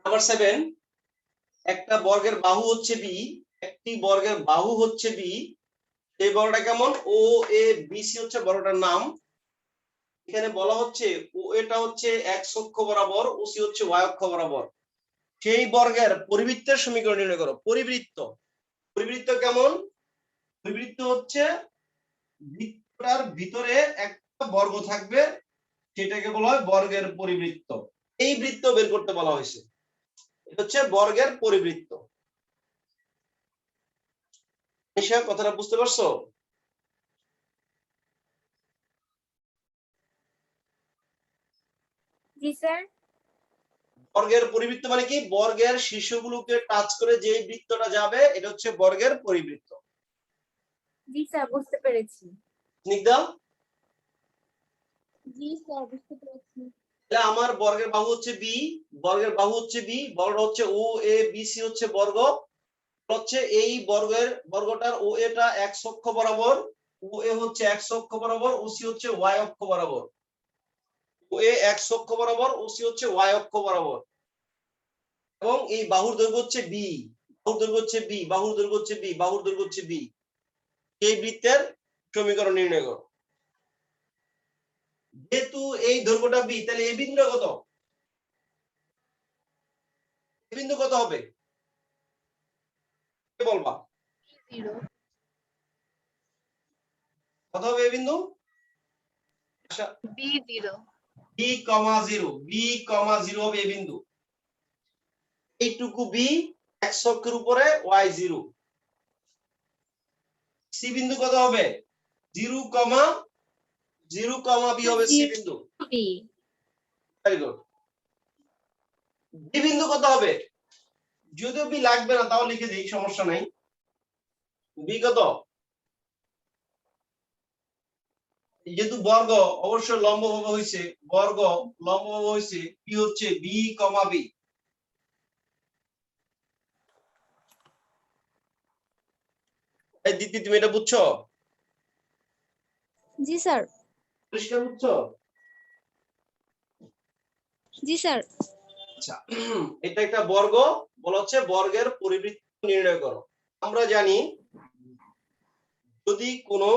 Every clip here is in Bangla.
নাম্বার 7, একটা বর্গের বাহু হচ্ছে বি, একটি বর্গের বাহু হচ্ছে বি, এই বর্গটা কেমন? ও এ বি সি হচ্ছে বর্গটার নাম। এখানে বলা হচ্ছে ও এটা হচ্ছে এক্স অক্ষ বরাবর, ও সি হচ্ছে ওয়াই অক্ষ বরাবর। সেই বর্গের পরিবৃত্তের সমীকরণ নির্ণয় করো। পরিবৃত্ত, পরিবৃত্ত কেমন? পরিবৃত্ত হচ্ছে বৃত্তটার ভিতরে একটা বর্গ থাকবে, সেটাকে বলা হয় বর্গের পরিবৃত্ত। এই বৃত্ত বের করতে বলা হয়েছে, এটা হচ্ছে বর্গের পরিবৃত্ত। নিশ্চয় কথাটা বুঝতে পারছো? জি স্যার। বর্গের পরিবৃত্ত মানে কি? বর্গের শীর্ষগুলোকে টাচ করে যে বৃত্তটা যাবে এটা হচ্ছে বর্গের পরিবৃত্ত। জি স্যার, বুঝতে পেরেছি। স্নিগ্ধা? জি স্যার, বুঝতে পেরেছি। তাহলে আমার বর্গের বাহু হচ্ছে বি, বর্গের বাহু হচ্ছে বি, বর্গটা হচ্ছে ও এ বি সি হচ্ছে বর্গ, হচ্ছে এই বর্গটার ও এটা এক্স অক্ষ বরাবর, ও এ হচ্ছে এক্স অক্ষ বরাবর, ও সি হচ্ছে ওয়াই অক্ষ বরাবর। ও এ এক্স অক্ষ বরাবর, ও সি হচ্ছে ওয়াই অক্ষ বরাবর, এবং এই বাহুর দৈর্ঘ্য হচ্ছে বি, বাহুর দৈর্ঘ্য হচ্ছে বি, বাহুর দৈর্ঘ্য হচ্ছে বি, বাহুর দৈর্ঘ্য হচ্ছে বি। এই বৃত্তের সমীকরণ নির্ণয় করো। যেহেতু এই দৈর্ঘ্যটা বি, তাহলে এই বিন্দু কত? এই বিন্দু কত হবে? কে বলবা? কত হবে এই বিন্দু? আচ্ছা, b0। B comma zero, B comma zero হবে এই বিন্দু। এইটুকু বি, এক্স অক্ষের উপরে ওয়াই জিরো। সি বিন্দু কত হবে? জিরো কমা বি হবে সি বিন্দু। Very good. বি বিন্দু কত হবে? যদিও বি লাগবে না, তাও লিখে দিই, সমস্যা নাই। বি কত? যেহেতু বর্গ অবশ্যই লম্বভাবে হয়েছে, বর্গ লম্বভাবে হয়েছে, বি হচ্ছে বি কমা বি। এই দিদি তুমি এটা বুঝছো? জি স্যার। পরিষ্কার বুঝছো? জি স্যার। আচ্ছা, এটা একটা বর্গ, বলা হচ্ছে বর্গের পরিবৃত্ত নির্ণয় করো। আমরা জানি যদি কোনো,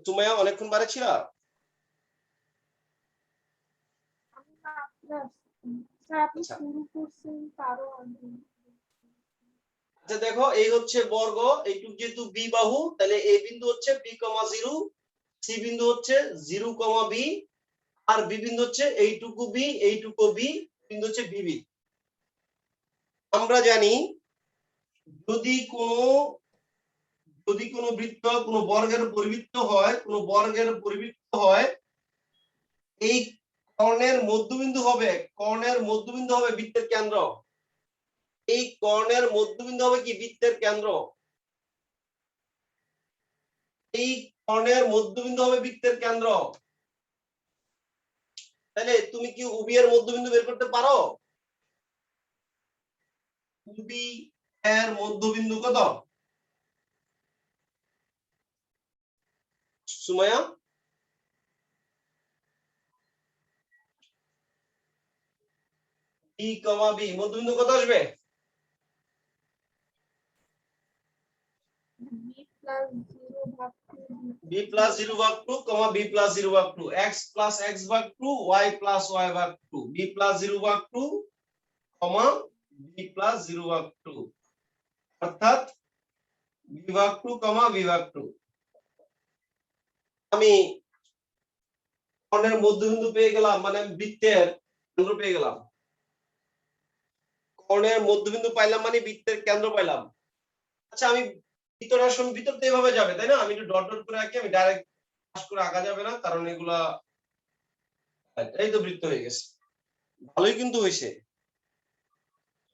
তুমি অনেকক্ষণ বাড়ি ছিল? আচ্ছা আচ্ছা, দেখো এই হচ্ছে বর্গ, এইটুক যেহেতু বি বাহু, তাহলে এই বিন্দু হচ্ছে বি কমা জিরো, সি বিন্দু হচ্ছে জিরো কমা বি, আর বি বিন্দু হচ্ছে এইটুকু বি, এইটুকু বি, বিন্দু হচ্ছে বিবি। আমরা জানি যদি কোনো বৃত্ত, কোনো বর্গের পরিবৃত্ত হয়, কোনো বর্গের পরিবৃত্ত হয়, এই কর্ণের মধ্যবিন্দু হবে, কর্ণের মধ্যবিন্দু হবে বৃত্তের কেন্দ্র। এই কর্ণের মধ্যবিন্দু হবে কি? বৃত্তের কেন্দ্র। এই কর্ণের মধ্যবিন্দু হবে বৃত্তের কেন্দ্র। তাহলে তুমি কি উবি এর মধ্যবিন্দু বের করতে পারো? উবি এর মধ্যবিন্দু কত? সুমাইয়া? বি কমা বি মধ্যবিন্দু কত আসবে? বি প্লাস 0 ভাগ 2 কমা বি প্লাস 0 ভাগ 2, এক্স প্লাস এক্স ভাগ 2, ওয়াই প্লাস ওয়াই ভাগ 2, বি প্লাস 0 ভাগ 2 কমা বি প্লাস 0 ভাগ 2, অর্থাৎ বি ভাগ 2 কমা বি ভাগ 2। আমি কর্ণের মধ্যবিন্দু পেয়ে গেলাম, মানে বৃত্তের কেন্দ্র পেয়ে গেলাম। কর্ণের মধ্যবিন্দু পাইলাম মানে বৃত্তের কেন্দ্র পাইলাম। আচ্ছা, আমি ভিতর আসুন, ভিতর তো এভাবে যাবে তাই না? আমি একটু ডট ডট করে আঁকি, আমি ডাইরেক্ট পাস করে আঁকা যাবে না, কারণ এগুলা, এই তো বৃত্ত হয়ে গেছে। ভালোই কিন্তু হয়েছে,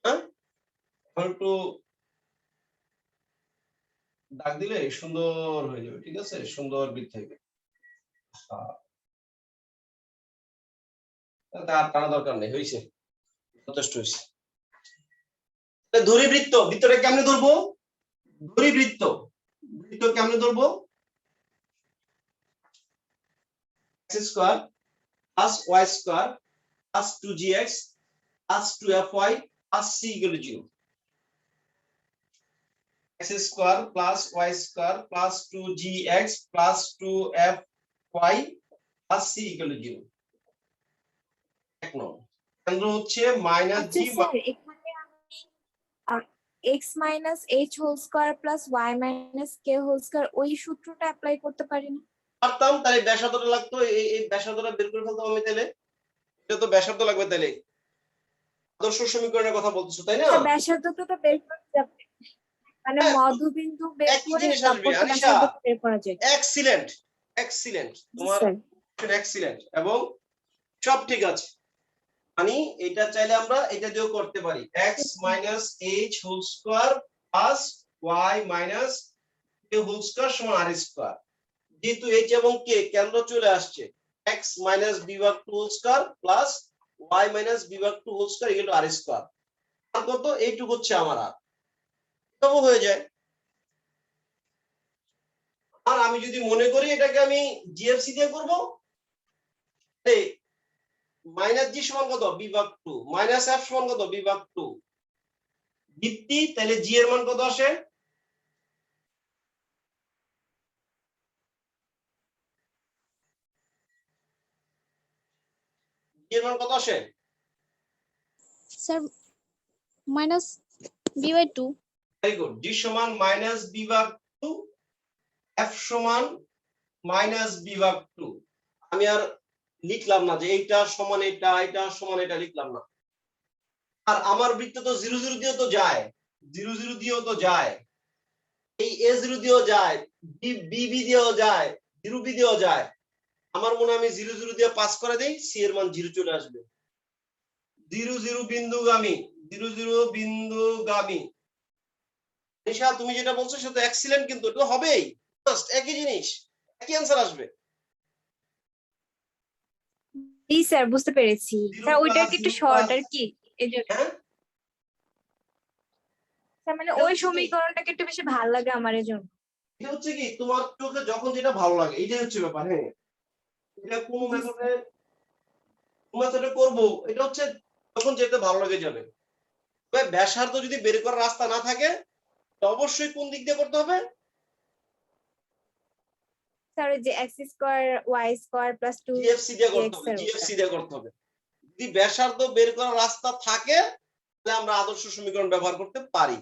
হ্যাঁ? একটু দাগ দিলে সুন্দর হয়ে যাবে, ঠিক আছে? সুন্দর বৃত্ত হয়ে যাবে। তার টানা দরকার নেই, হয়েছে, যথেষ্ট হয়েছে। ধরি বৃত্ত, বৃত্তটা কেমনে ধরবো? ধরি বৃত্ত, বৃত্ত কেমনে ধরবো? x square plus y square plus 2gx plus 2fy plus c equal to 0. X square plus y square plus 2gx plus 2fy plus c equal to 0. এক নম্বর কেন্দ্র হচ্ছে মাইনাস আচ্ছা জি স্যার, এখানে আমি x minus h whole square plus y minus k whole square ওই সূত্রটা অ্যাপ্লাই করতে পারি না? পারতাম, তাহলে ব্যাসার্ধটা লাগতো, এই ব্যাসার্ধটা বের করে ফেলতাম আমি, তাহলে এটা তো ব্যাসার্ধ লাগবে, তাহলে আদর্শ সমীকরণের কথা বলতেছো তাই না? স্যার ব্যাসার্ধটা তো বের করা যাবে, মানে হ্যাঁ, মধ্যবিন্দু বের একই করে জিনিস আসবে তারপর তো আনিশা। ব্যাসার্ধটা বের করা যায়। এক্সিলেন্ট, এক্সিলেন্ট, জি তোমার স্যার। এক্সিলেন্ট এবং সব ঠিক আছে। মানে এটা চাইলে আমরা এটা দিয়েও করতে পারি, x minus h whole square plus y minus k whole square সমান r স্কয়ার। যেহেতু h এবং k কেন্দ্র চলে আসছে, x মাইনাস b ভাগ 2 whole square plus y minus b ভাগ 2 whole square equal to r square. আর কত? এইটুকু হচ্ছে আমার আর, তবে হয়ে যায়। আর আমি যদি মনে করি এটাকে আমি জিএফসি দিয়ে করব, মাইনাস জি সমান কত? বি ভাগ 2 মাইনাস এফ সমান কত? বি ভাগ 2 ভিত্তি, তাহলে জি এর মান কত আসে? জি এর মান কত আসে? Sir minus b/2। Very good. জি সমান মাইনাস বি ভাগ 2, এফ সমান মাইনাস বি ভাগ 2। আমি আর লিখলাম না যে এইটা সমান এটা, এটা সমান এটা, লিখলাম না। আর আমার বৃত্ত তো 0 0 দিয়েও তো যায়, 0 0 দিয়েও তো যায়, এই এ 0 দিয়েও যায়, বি বি দিয়েও যায়, 0 বি দিয়েও যায়। আমার মনে হয় আমি 0 0 দিয়ে পাস করে দেই, সি এর মান 0 চলে আসবে। 0 0 বিন্দুগামী, 0 0 বিন্দুগামী। নিশা তুমি যেটা বলছো সেটা এক্সিলেন্ট, কিন্তু এটা হবেই, জাস্ট একই জিনিস, একই অ্যানসার আসবে। জি স্যার, বুঝতে পেরেছি। 0 স্যার ওইটা প্লাস কি একটু 0 শর্ট প্লাস, আর কি, এজন্য। হ্যাঁ স্যার মানে এটা ওই হচ্ছে কি, সমীকরণটাকে একটু বেশি ভালো লাগে আমার, এজন্য। এটা হচ্ছে কি তোমার চোখে যখন যেটা ভালো লাগে, এইটাই হচ্ছে ব্যাপার। হ্যাঁ, এটা কোন জি মেথডে স্যার। তোমরা যেটা করবো, এটা হচ্ছে যখন যেতে ভালো লাগে যাবে। তবে ব্যাসার্ধ যদি বের করার রাস্তা না থাকে, তো অবশ্যই কোন দিক দিয়ে করতে হবে? স্যার ওই যে x square y square plus GFC দিয়ে করতে 2x হবে, এর ওটা। জিএফসি দিয়ে করতে হবে। যদি ব্যাসার্ধ বের করার রাস্তা থাকে, তাহলে আমরা আদর্শ সমীকরণ ব্যবহার করতে পারি।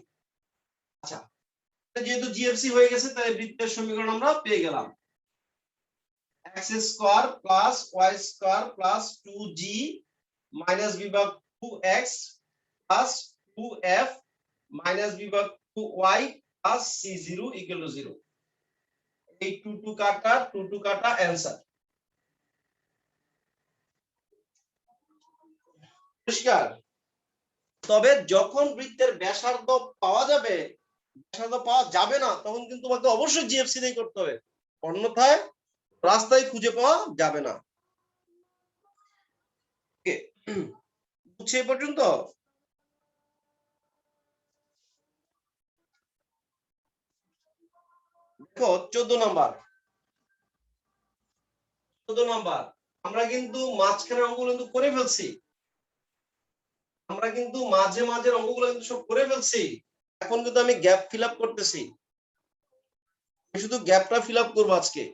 আচ্ছা, যেহেতু জিএফসি হয়ে গেছে, তাই বৃত্তের সমীকরণ আমরা পেয়ে গেলাম। x square plus y square plus 2g minus b ভাগ 2x plus 2f minus b ভাগ 2y plus c0 equal to 0। এই 2 2 কাটা, 2 2 কাটা, অ্যানসার পরিষ্কার। তবে যখন বৃত্তের ব্যাসার্ধ পাওয়া যাবে, ব্যাসার্ধ পাওয়া যাবে না, তখন কিন্তু তোমাকে অবশ্যই জিএফসি দিয়ে করতে হবে, অন্যথায় রাস্তায় খুঁজে পাওয়া যাবে না। ওকে, বুঝছি এই পর্যন্ত? দেখো 14 নাম্বার, 14 নাম্বার, আমরা কিন্তু মাঝখানের অঙ্কগুলো কিন্তু করে ফেলছি, আমরা কিন্তু মাঝে মাঝের অঙ্কগুলো কিন্তু সব করে ফেলছি। এখন কিন্তু আমি গ্যাপ ফিল আপ করতেছি, আমি শুধু গ্যাপটা ফিল আপ করবো আজকে।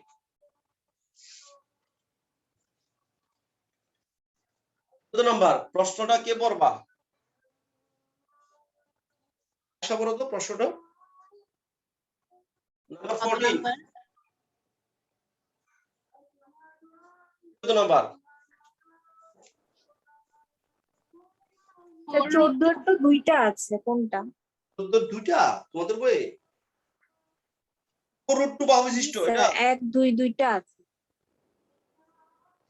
কত নাম্বার প্রশ্নটা কে পড়বা? আশা করো তো প্রশ্নটা নাম্বার 14। কত নাম্বার? 14 তো দুইটা আছে, কোনটা? তো দুইটা তোমাদের বইয়ে, 4√2 বাহু জি বিশিষ্ট স্যার, এটা। 1 2 দুইটা আছে।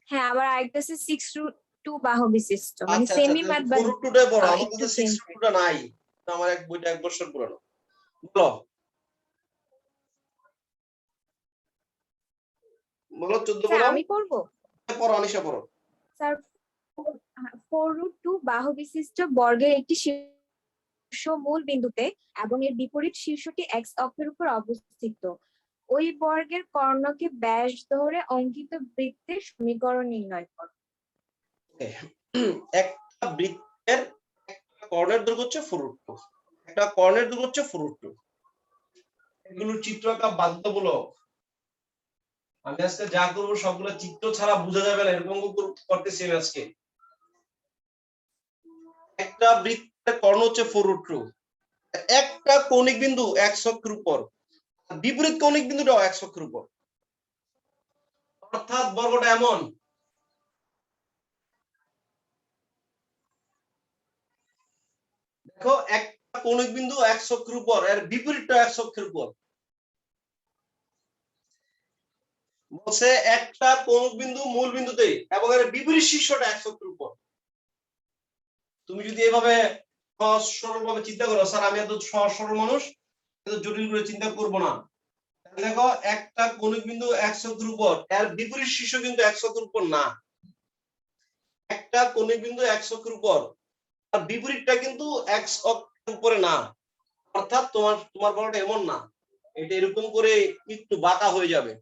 হ্যাঁ, আবার আরেকটা আছে 6√2 বাহু বিশিষ্ট, মানে আচ্ছা আচ্ছা, সেমি মাদ বা 4√2 টাই পড়ো, আমার একটু কাছে চেঞ্জ। 6√2 টা নাই, আমার এক বইটা 1 বছর পুরানো। বলো বলো 14 স্যার বলো। আমি পড়বো। পড়ো অনিশা, পড়ো। স্যার 4√2 বাহু বিশিষ্ট বর্গের একটি শীর্ষ মূল বিন্দুতে এবং এর বিপরীত শীর্ষটি এক্স অক্ষের উপর অবস্থিত। ওই বর্গের কর্ণকে ব্যাস ধরে অঙ্কিত বৃত্তের সমীকরণ নির্ণয় করো। একটা বৃত্তের একটা কর্ণের দৈর্ঘ্য হচ্ছে 4√2, একটা কর্ণের দৈর্ঘ্য হচ্ছে 4√2। এগুলো চিত্র আঁকা বাধ্যতামূলক। আমি আজকে যা করবো সবগুলো চিত্র ছাড়া বোঝা যাবে না, এরকম করতেছি আমি আজকে। একটা বৃত্তের কর্ণ হচ্ছে 4√2, একটা কৌণিক বিন্দু x অক্ষের উপর, বিপরীত কৌণিক বিন্দুটাও x অক্ষের উপর। অর্থাৎ বর্গটা এমন, দেখো একটা কৌণিক বিন্দু x অক্ষের উপর, এর বিপরীতটা x অক্ষের উপর। বলছে একটা কৌণিক বিন্দু মূল বিন্দুতে এবং এর বিপরীত শীর্ষটা x অক্ষের উপর। তুমি যদি এভাবে সহজ সরল ভাবে চিন্তা করো, স্যার আমি এত সহজ সরল মানুষ, এত জটিল করে চিন্তা করব না, দেখো একটা কৌণিক বিন্দু x অক্ষের উপর, এর বিপরীত শীর্ষ কিন্তু x অক্ষের উপর না। একটা কৌণিক বিন্দু x অক্ষের উপর, আর বিপরীতটা কিন্তু x অক্ষের উপরে না। অর্থাৎ তোমার বলটা এমন না, এটা এরকম করে একটু বাঁকা হয়ে যাবে,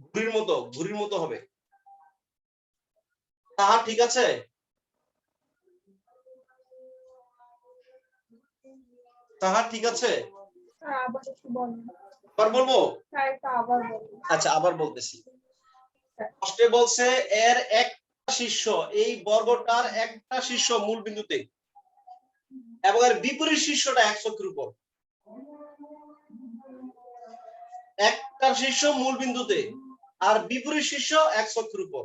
ঘুড়ির মতো হবে। তাহা ঠিক আছে? তাহা ঠিক আছে? আবার বলবো? আচ্ছা, আবার বলতেছি। ফার্স্টে বলছে এর একটা শীর্ষ, এই বর্গটার একটা শীর্ষ মূল বিন্দুতে এবং এর বিপরীত শীর্ষটা x অক্ষের উপর। একটা শীর্ষ মূল বিন্দুতে আর বিপরীত শীর্ষ x অক্ষের উপর,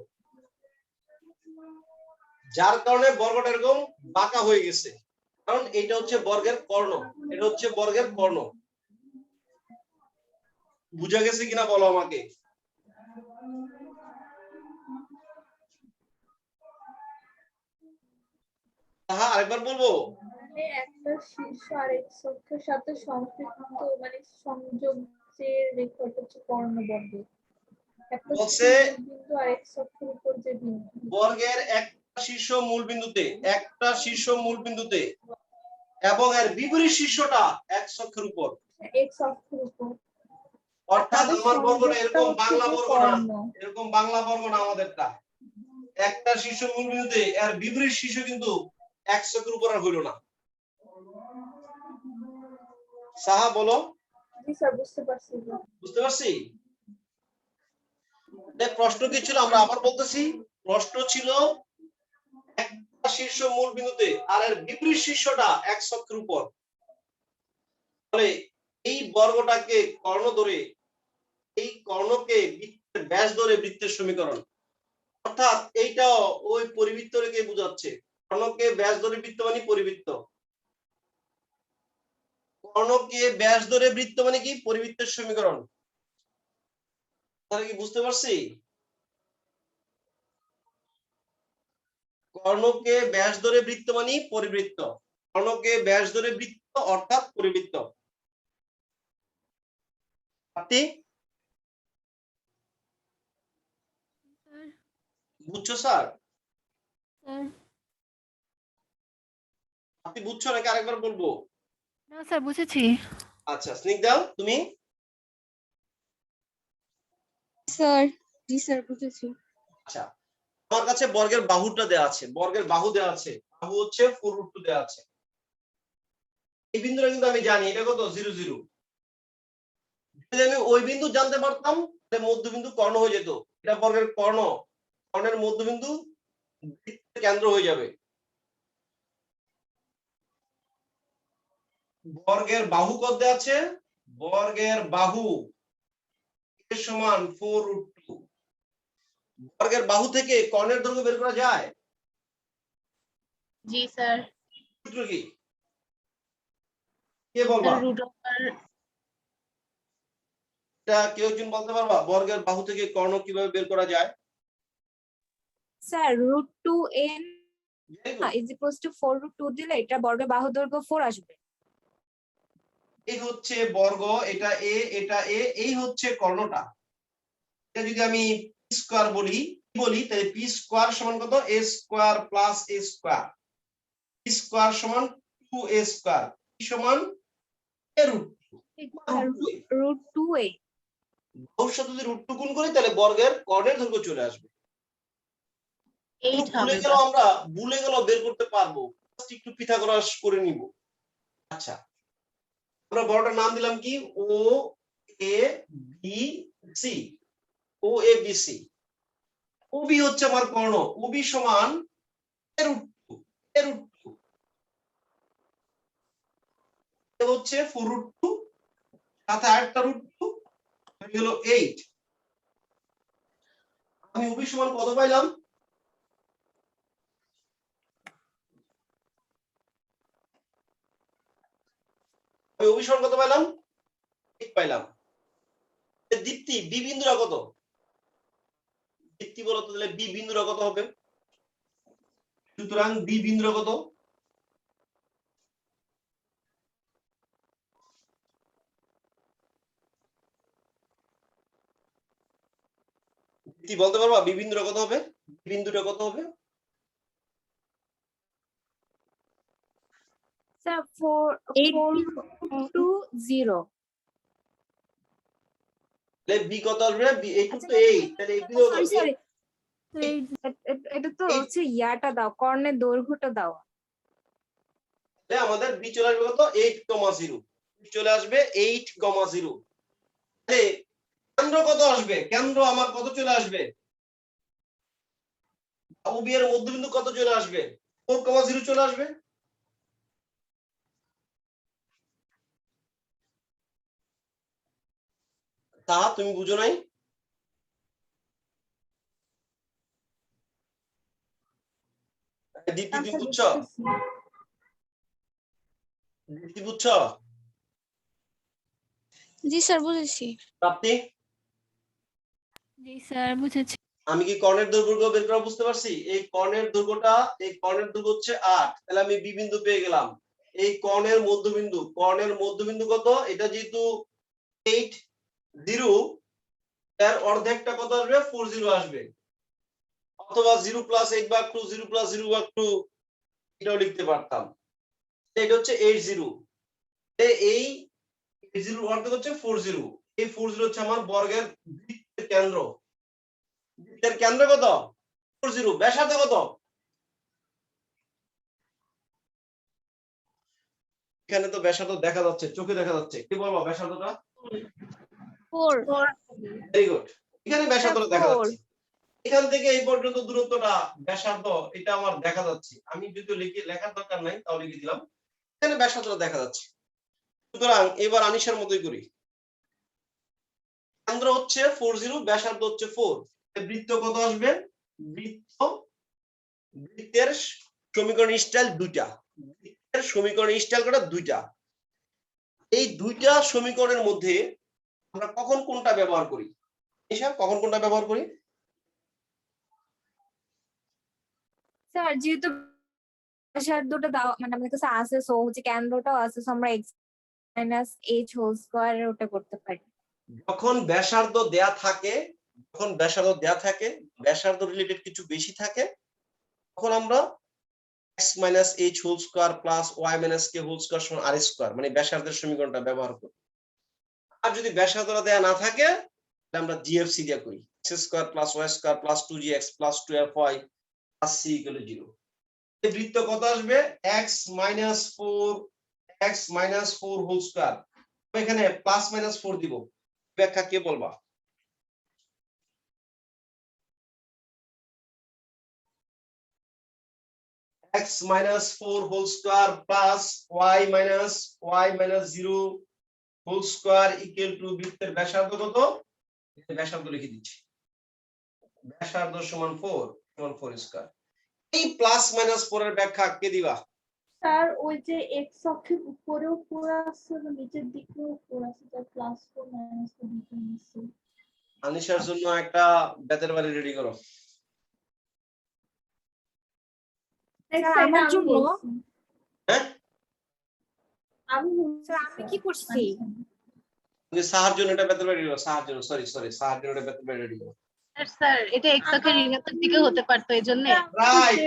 যার কারণে বর্গটা এরকম বাঁকা হয়ে গেছে, কারণ এটা হচ্ছে বর্গের কর্ণ, এটা হচ্ছে বর্গের কর্ণ। বুঝা গেছে কিনা বলো আমাকে? হ্যাঁ, আরেকবার বলবো। একটা শীর্ষ আরেক অক্ষের সাথে সম্পৃক্ত মানে সংযোগের রেখাটা হচ্ছে কর্ণবর্গ। একটা বলছে বিন্দু আরেক অক্ষের উপর যে বিন্দু, বর্গের একটা শীর্ষ মূল বিন্দুতে, একটা শীর্ষ মূল বিন্দুতে এবং এর বিপরীত শীর্ষটা x অক্ষের উপর। x অক্ষের উপর। অর্থাৎ আমার বর্গটা এরকম বাংলা বর্গ না, কর্ণ। এরকম বাংলা বর্গ না আমাদেরটা। একটা শীর্ষ মূল বিন্দুতে এর বিপরীত শীর্ষ কিন্তু x অক্ষের উপর আর হইল না। সাহা বলো। জি স্যার, বুঝতে পারছি। বুঝতে পারছি? প্রশ্ন কি ছিল আমরা আবার বলতেছি। প্রশ্ন ছিল একটা শীর্ষ মূল বিন্দুতে আর এর বিপরীত শীর্ষটা x অক্ষের উপর, তাহলে এই বর্গটাকে কর্ণ ধরে, এই কর্ণকে বৃত্তের ব্যাস ধরে বৃত্তের সমীকরণ। অর্থাৎ এইটাও ওই পরিবৃত্ত রেখে বোঝাচ্ছে। কর্ণকে ব্যাস ধরে বৃত্ত মানে পরিবৃত্ত, কর্ণকে ব্যাস ধরে বৃত্ত মানে কি পরিবৃত্তের সমীকরণ। তাহলে কি বুঝতে পারছি? কর্ণকে ব্যাস ধরে বৃত্ত মানে পরিবৃত্ত, কর্ণকে ব্যাস ধরে বৃত্ত অর্থাৎ পরিবৃত্ত। আপনি বুঝছো স্যার? আপনি বুঝছো নাকি আরেকবার বলবো? না স্যার, বুঝেছি। আচ্ছা, স্নিগ্ধা তুমি? স্যার জি স্যার, বুঝেছি। আচ্ছা, আমার কাছে বর্গের বাহুটা দেওয়া আছে, বর্গের বাহু দেওয়া আছে, বাহু হচ্ছে 4√2 দেওয়া আছে। এই বিন্দুটা কিন্তু আমি জানি এটা কত 0 0। যদি আমি ওই বিন্দু জানতে পারতাম তাহলে মধ্যবিন্দু কর্ণ হয়ে যেত, এটা বর্গের কর্ণ, কর্ণের মধ্যবিন্দু বৃত্তের কেন্দ্র হয়ে যাবে। বর্গের বাহু কত দেওয়া আছে? বর্গের বাহু এর সমান 4√2। বর্গের বাহু থেকে কর্ণের দৈর্ঘ্য বের করা যায়? জি স্যার। সূত্র কি? কে বলবা? এটা কেউ একজন বলতে পারবা বর্গের বাহু থেকে কর্ণ কিভাবে বের করা যায়? স্যার √2n = 4√2 দিলে এটা বর্গের বাহু দৈর্ঘ্য 4 আসবে। এই হচ্ছে বর্গ, এটা এ, এটা এ, এই হচ্ছে কর্ণটা। এটা যদি আমি পি স্কয়ার বলি তাহলে পি স্কয়ার সমান কত? a square plus a square. P square সমান 2a স্কয়ার, পি সমান √2a। বাহুর সাথে যদি √2 গুণ করি তাহলে বর্গের কর্ণের দৈর্ঘ্য চলে আসবে। 8 ভুলে হবে গেল, আমরা ভুলে গেল বের করতে পারবো, একটু পিথাগোরাস করে নিব। আচ্ছা, আমরা বড়টার নাম দিলাম কি, ও A B C. O A B C. Obi হচ্ছে আমার কর্ণ, ওবি সমান √2, √2 হচ্ছে 4√2, সাথে আরেকটা √2 হয়ে গেল 8। আমি ওবি সমান কত পাইলাম? আমি ওবি সমান কত পাইলাম? 8 পাইলাম। দীপ্তি, বি বিন্দুরা কত? দীপ্তি বলো তো, তাহলে বি বিন্দুরা কত হবে? সুতরাং বি বিন্দুরা কত? দীপ্তি বলতে পারবা বি বিন্দুরা কত হবে? বি বিন্দুটা কত হবে? স্যার 4 4 2 0। তাহলে বি কত আসবে? বি 8 আচ্ছা, তো 8, তাহলে এই বিন্দু কত? সরি সরি, তো এই এটা তো হচ্ছে ইয়াটা দাও, কর্ণের দৈর্ঘ্যটা দাও। তাহলে আমাদের বি চলে আসবে কত? 8,0 চলে আসবে 8,0। তাহলে কেন্দ্র কত আসবে? কেন্দ্র আমার কত চলে আসবে? ওবি এর মধ্যবিন্দু কত চলে আসবে? 4,0 চলে আসবে। তা তুমি বুঝো নাই? দীপ্তি তুমি আচ্ছা, বুঝছো? বুঝতেছি। দীপ্তি বুঝছো? জি স্যার, বুঝেছি। প্রাপ্তি, জি স্যার বুঝেছি। আমি কি কর্ণের দৈর্ঘ্য বের করা বুঝতে পারছি? এই কর্ণের দৈর্ঘ্যটা, এই কর্ণের দৈর্ঘ্য হচ্ছে 8, তাহলে আমি বি বিন্দু পেয়ে গেলাম। এই কর্ণের মধ্যবিন্দু কত? এটা যেহেতু 8 0, এর অর্ধেকটা কত আসবে? 40 আসবে, অথবা 0+8/2, 0+0/2 এটাও লিখতে পারতাম। এটা হচ্ছে 80। এই 80 অর্ধেক হচ্ছে 40। এই 40 হচ্ছে আমার বর্গের বৃত্তের কেন্দ্র। বৃত্তের কেন্দ্র কত? 40। ব্যাসার্ধ কত? এখানে তো ব্যাসার্ধ দেখা যাচ্ছে, চোখে দেখা যাচ্ছে, কি বলবো ব্যাসার্ধটা? 4। Very good. এখানে ব্যাসার্ধটা দেখা 4। যাচ্ছে। এখান থেকে এই পর্যন্ত দূরত্বটা ব্যাসার্ধ, এটা আমার দেখা যাচ্ছে। আমি যদি লেখার দরকার নাই, তাও লিখে দিলাম। এখানে ব্যাসার্ধটা দেখা যাচ্ছে। সুতরাং এবার আনিশার মতোই করি। কেন্দ্র হচ্ছে 40, ব্যাসার্ধ হচ্ছে 4। বৃত্ত কত আসবে? বৃত্তের সমীকরণ স্টাইল দুইটা। বৃত্তের সমীকরণ স্টাইল করা দুইটা। এই দুইটা সমীকরণের মধ্যে আমরা কখন কোনটা ব্যবহার করি? আনিশা, কখন কোনটা ব্যবহার করি? স্যার যেহেতু ব্যাসার্ধটা দাও, মানে আমাদের কাছে আছে, সো হচ্ছে কেন্দ্রটাও আছে, সো আমরা x - h হোল স্কয়ার ওটা করতে পারি। যখন ব্যাসার্ধ দেয়া থাকে, ব্যাসার্ধ রিলেটেড কিছু বেশি থাকে, তখন আমরা x - h whole square plus y - k whole square সমান r স্কয়ার, মানে ব্যাসার্ধের সমীকরণটা ব্যবহার করি। আর যদি ব্যাসার্ধটা দেয়া না থাকে, তাহলে আমরা জিএফসি দিয়ে করি, x square plus y square plus 2gx plus 12y plus c = 0। এই বৃত্ত কত আসবে? x - 4 whole square. এখানে +-4 দিব, ব্যাখ্যা কে বলবা? x - 4 whole square plus y - 0 whole square equal to বৃত্তের ব্যাসার্ধ কত? ব্যাসার্ধ লিখে দিচ্ছি, ব্যাসার্ধ সমান 4 স্কয়ার। এই +-4 এর ব্যাখ্যা কে দিবা? স্যার ওই যে এক্স অক্ষের উপরেও 4 আছে, নিচের দিকেও 4 আছে, তার +4 -4 দিতে নিচ্ছে। আনিশার জন্য একটা বেতের বাড়ি রেডি করো। স্যার আমার জন্য, হ্যাঁ, স্যার আমি কি করছি? তুমি সাহার জন্য একটা বেতের বাড়ি রেডি করো। সাহার জন্য, সরি সাহার জন্য একটা বেতের বাড়ি রেডি করো। স্যার এটা x অক্ষের ঋণাত্মক দিকে হতে পারতো, এজন্য রাইট,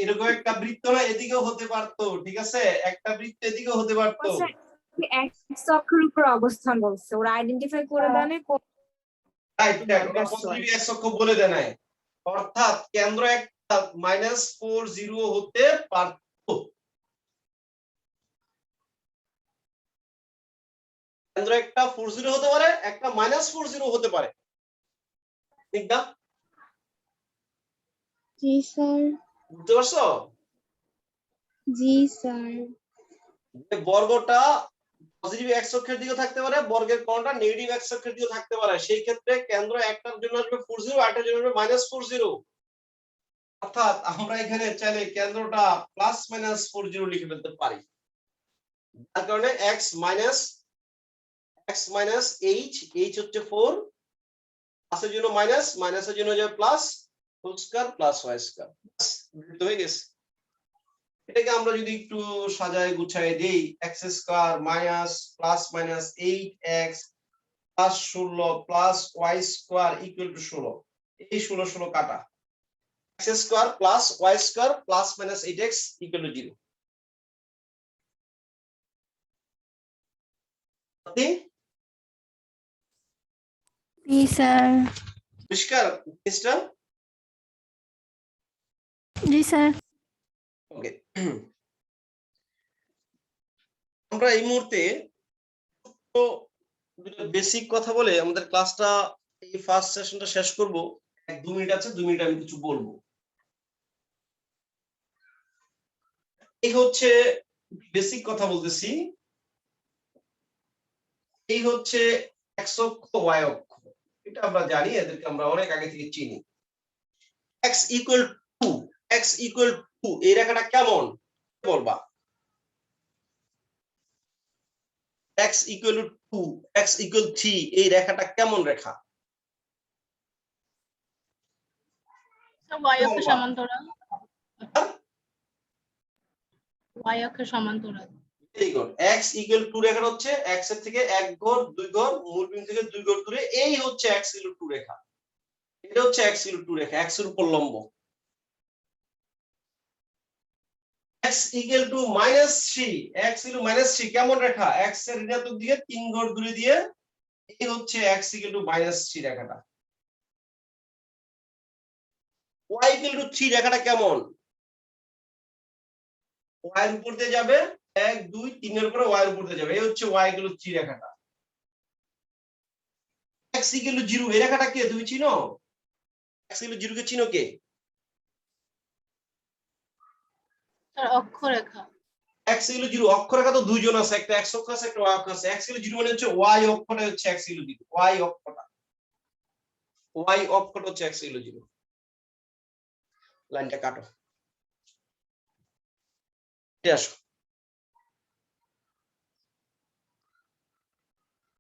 এরকম একটা বৃত্ত না এদিকেও হতে পারতো, ঠিক আছে, একটা বৃত্ত এদিকেও হতে পারতো। স্যার x অক্ষের উপর অবস্থান বলছে, ওরা আইডেন্টিফাই করে দেয় না রাইট, ওরা পজিটিভ x অক্ষ বলে দেয় নাই। অর্থাৎ কেন্দ্র -40 হতে পারত। কেন্দ্র একটা 40 হতে পারে, একটা -40 হতে পারে, ঠিক না? জি স্যার। বুঝতে পারছো? জি স্যার। যে বর্গটা পজিটিভ এক্স অক্ষের দিকে থাকতে পারে, বর্গের কোণটা নেগেটিভ এক্স অক্ষের দিকে থাকতে পারে, সেই ক্ষেত্রে কেন্দ্র একটার জন্য আসবে 40, আরেকটার জন্য আসবে -40। অর্থাৎ আমরা এখানে চাইলে কেন্দ্রটা +-40 লিখে ফেলতে পারি। তার কারণে x মাইনাস h হচ্ছে 4, প্লাসের জন্য মাইনাস, মাইনাসের জন্য যাবে plus, whole square plus y square, হয়ে গেছে। এটাকে আমরা যদি একটু সাজায় গুছায় দেই, x square minus plus minus 8x plus 16 plus y square equal two 16, এই 16 16 কাটা, x square plus y square plus minus 8x equal to 0। G sir. পরিষ্কার জিনিসটা? জি স্যার। ওকে, আমরা এই মুহূর্তে বেসিক কথা বলে আমাদের ক্লাসটা, এই ফার্স্ট সেশনটা শেষ করব। 1-2 মিনিট আছে, 2 মিনিট আমি কিছু বলবো। এই হচ্ছে বেসিক কথা বলতেছি, এই হচ্ছে x অক্ষ y অক্ষ, এটা আমরা জানি, এদেরকে আমরা অনেক আগে থেকে চিনি। x ইকুয়াল টু এই রেখাটা কেমন বলবা? x equal to 2, x equal 3 এই রেখাটা কেমন রেখা? y অক্ষের সমান্তরাল। y অক্ষের সমান্তরাল। Very good. x equal to রেখাটা হচ্ছে x এর থেকে 1 ঘর 2 ঘর, মূল বিন্দু থেকে 2 ঘর দূরে, এই হচ্ছে x ইকুয়াল টু রেখা। এটা হচ্ছে x equal to Rekha, x এর উপর লম্ব। x equal to -3, x equal -3 কেমন রেখা? x এর ঋণাত্মক দিকে 3 ঘর দূরে দিয়ে, এই হচ্ছে x ইকুয়াল টু -3 রেখাটা। y ইকুয়াল টু 3 রেখাটা কেমন? y এর উপর দিয়ে যাবে, 1 2 3 এর উপরে y এর উপর দিয়ে যাবে, এই হচ্ছে y ইকুয়াল টু 3 রেখাটা। x ইকুয়াল টু 0 এই রেখাটা কে তুমি চিনো? x ইকুয়াল টু 0 কে চিনো কে? স্যার অক্ষরেখা। x ইকুয়াল টু 0 অক্ষরেখা তো দুইজন আছে, একটা x অক্ষ আছে, একটা y অক্ষ আছে। x ইকুয়াল টু 0 মানে হচ্ছে y অক্ষটা হচ্ছে x ইকুয়াল টু 0, y অক্ষটা হচ্ছে x ইকুয়াল টু 0। লাইনটা কাটো, এটা আসো।